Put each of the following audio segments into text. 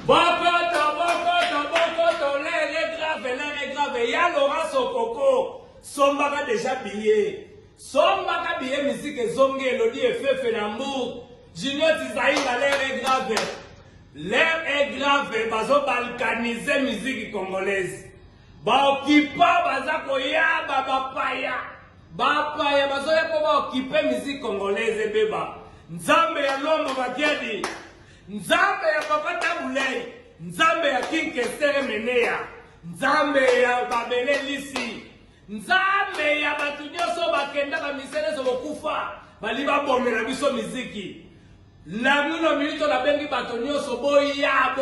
Bokoto, l'air est grave. Y'a Laurent Sokoko, Sombaka déjà billet. Sombaka billet musique et Zongue, Elodie et Fefe Nambour. Junior Tizaïna, l'air est grave. L'air est grave, bazo balkaniser musique congolaise. Ba okipa bazako ya babapaya. Bapaya bazo ya ko ba okipe musique congolaise beba. Nzambe ya Lombo Bakiadi. Nzambe ya Papa Tabulei. Nzambe ya King Kestere Menea. Nzambe ya Babele Lisi. Nzambe ya batunyoso bakenda ba misele so bokufa. Bali ba bomela biso miziki. La minute la bengi batunyoso boya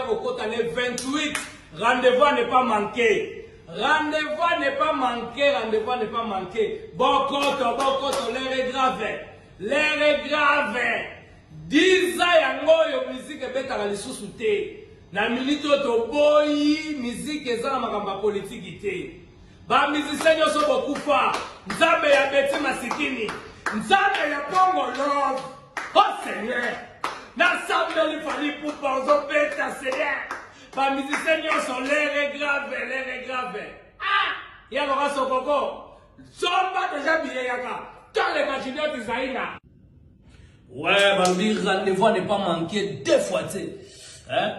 kokota le 28. Rendez-vous n'est pas manqué. Rendez-vous n'est pas manqué. Bokoto, l'air est grave. L'air est grave. 10 ans yango yo musique beta la lisusu te. Na minute to boyi musique ezana makamba politique te. Ba musicien yo so bokufa. Nzambe ya beti masikini. Nzambe ya Congo love. Oh Seigneur. Na sambe li fali pupa ozo beta Seigneur. Ba musicien yo so l'air est grave. Ah! Ya Laurent Sokoko. Somba déjà bien yaka. Quand les candidats Tizaïna. Ouais, balobi rendez-vous n'est pas manqué 2 fois, tu sais. Hein?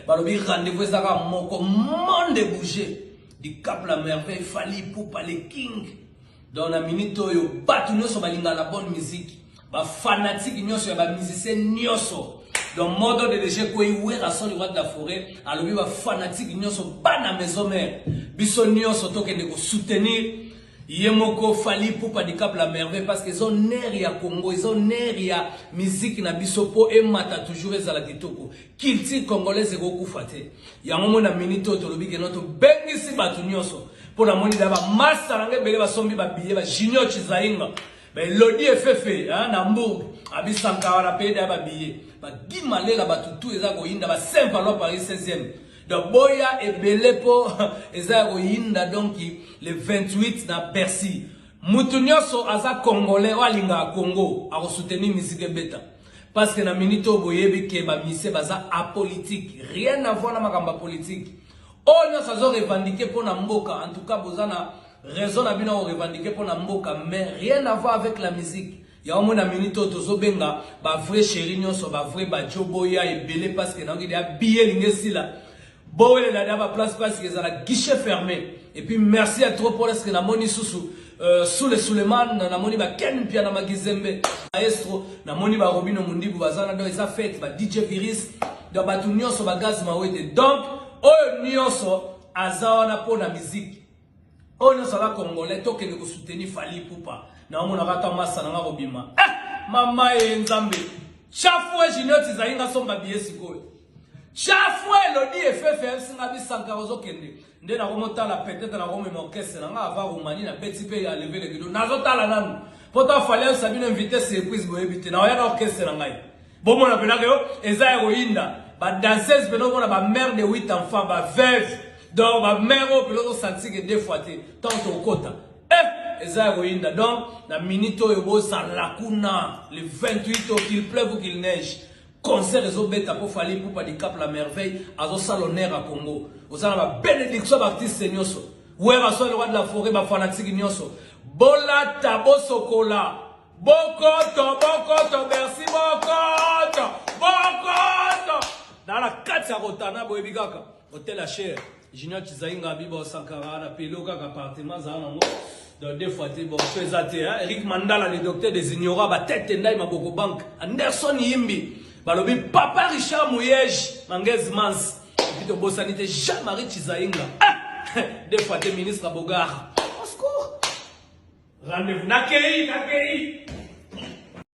Balobi rendez-vous, ça va monde bouger. Du Cap la Merveille, Fali Poupa, les King. Dans la minute, yo batu nyoso balinga la bonne musique. Ba fanatique nyoso ya ba musicien nyoso. Dans mode de déjà quoi ouer à son roi de la forêt, alobi ba fanatique nyoso bana maison mère. Biso nyoso toke ne ko soutenir. Yemoko Fali Poupa du Cap la Merveille parce qu'ils ont nerf ya Congo, ils ont nerf ya musique na bisopo et mata toujours ezala kitoko. Culture congolaise eko kufate. Ya momo na minito to lobi ke noto bengi si batu nyoso. Pour la moni daba massa nange bele ba sombi ba billet ba Junior Tizaïna. Ba Elodie et Fefe na Mbourg, abi Sankara la paye ba billet. Ba Gimale la batutu eza ko yinda ba Saint-Valois Paris 16e. Donc boya et belepo eza ko yinda donc le 28 na Bercy. Mutunyoso aza congolais walinga Congo a soutenir musique beta parce que na minito boyebi ke ba mise baza apolitique, rien à voir na makamba politique. On a sazo revendiquer pour na mboka, en tout cas bozana raison na bino revendiquer pour na mboka, mais rien à voir avec la musique. Ya omo na minito tozo benga ba vrai chéri nyonso ba vrai ba joboya et belé parce que na ngi dia billet lingesila. Boé la daba place parce que ça la guichet fermé. Et puis merci à trop pour ce que na moni sous le Suleiman na moni ba Ken Pia na Magizembe maestro na moni ba Robino Mundibu bazana do esa fête ba DJ Viris do ba tunyoso ba gaz mawete. Donc o nyonso azawana pour la musique. O nyonso la congolais to ke ko soutenir Fali Poupa. Na mona rata massa na ngobima. Mama e nzambe. Chafwe Junior Tizaïna somba biesi ko. Chafwe Elodie et Fefe singa bi Sankara kende. Nde na remonta la peut-être na Rome orchestre na nga ava Roumanie na petit peu ya lever le guido. Nazota la nanu. Poto fallait sabine inviter surprise boyebite na ya orchestre na ngai. Bomo na pena yo eza héroïne. Ba danseuse beno bona ba mère de 8 enfants ba veuve. Donc ba mère au pelo senti que 2 fois tant au kota. Eza héroïne. Donc na minito yo bo la kuna le 28 au qu'il pleuve ou qu'il neige. Concert réseau bêta pour Fali Poupa du Cap la Merveille à Salonner à Congo. Vous avez la bénédiction d'artiste Nyoso. Où est le roi de la forêt, ma fanatique Nyoso. Bola tabo sokola. Bokoto, merci Bokoto. Dans la 4 Rotana, Boebigaka. Hôtel la chair. Junior Tizaïna, Bibo Sankara, la Peloka, appartement, Zanamo. Donc, 2 fois, bon, Eric Mandala, le docteur des ignorants, ma tête et ma Boko Bank. Anderson Yimbi. Balobi Papa Richard Mouyej, Mangez Mans, et puis Bossanité Jean-Marie Tizaïna. 2 fois, ministre à Bogar. Au secours. Rendez-vous. Nakei.